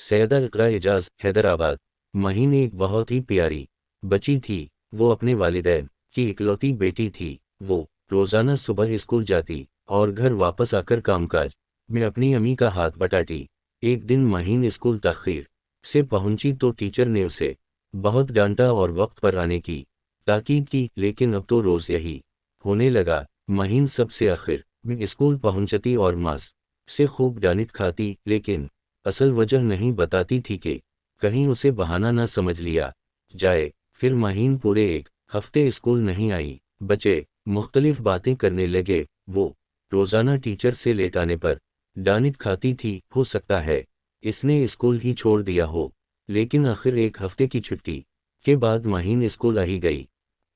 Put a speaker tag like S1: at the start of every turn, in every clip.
S1: सैयदा इकरा एजाज, हैदराबाद। महीन एक बहुत ही प्यारी बच्ची थी। वो अपने वालिदैन की इकलौती बेटी थी। वो रोजाना सुबह स्कूल जाती और घर वापस आकर कामकाज में अपनी अम्मी का हाथ बटाती। एक दिन महीन स्कूल ताखीर से पहुंची तो टीचर ने उसे बहुत डांटा और वक्त पर आने की ताकीद की, लेकिन अब तो रोज यही होने लगा। महीन सबसे आखिर में स्कूल पहुंचती और मास से खूब डांट खाती, लेकिन असल वजह नहीं बताती थी कि कहीं उसे बहाना ना समझ लिया जाए। फिर महीन पूरे एक हफ्ते स्कूल नहीं आई। बच्चे मुख्तलिफ बातें करने लगे। वो रोजाना टीचर से लेट आने पर डांट खाती थी। हो सकता है इसने स्कूल ही छोड़ दिया हो। लेकिन आखिर एक हफ्ते की छुट्टी के बाद महीन स्कूल आ ही गई।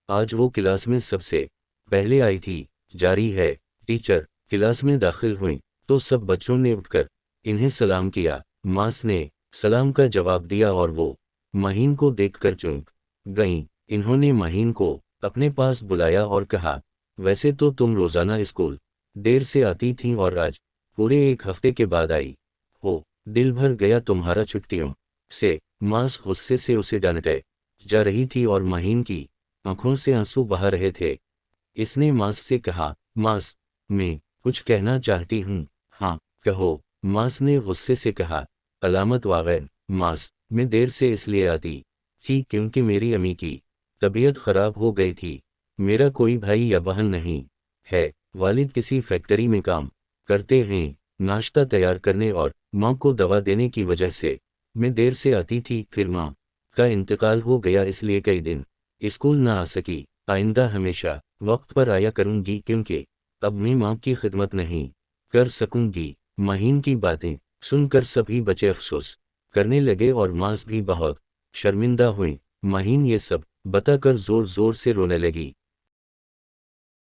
S1: आज वो क्लास में सबसे पहले आई थी। जारी है, टीचर क्लास में दाखिल हुई तो सब बच्चों ने उठकर इन्हें सलाम किया। मास ने सलाम का जवाब दिया और वो महीन को देखकर चौंक गईं। इन्होंने महीन को अपने पास बुलाया और कहा, वैसे तो तुम रोजाना स्कूल देर से आती थीं और आज पूरे एक हफ्ते के बाद आई हो। दिल भर गया तुम्हारा छुट्टियों से। मास गुस्से से उसे डांटे जा रही थी और महीन की आंखों से आंसू बहा रहे थे। इसने मास से कहा, मास, मैं कुछ कहना चाहती हूँ। हाँ कहो, मास ने गुस्से से कहा। अलामत वागैर, मास, मैं देर से इसलिए आती थी क्योंकि मेरी अम्मी की तबीयत खराब हो गई थी। मेरा कोई भाई या बहन नहीं है। वालिद किसी फैक्ट्री में काम करते हैं। नाश्ता तैयार करने और माँ को दवा देने की वजह से मैं देर से आती थी। फिर माँ का इंतकाल हो गया, इसलिए कई दिन स्कूल ना आ सकी। आइंदा हमेशा वक्त पर आया करूंगी क्योंकि अब मैं माँ की खिदमत नहीं कर सकूंगी। महीन की बातें सुनकर सभी बच्चे अफसोस करने लगे और मास भी बहुत शर्मिंदा हुई। महीन ये सब बताकर जोर जोर से रोने लगी।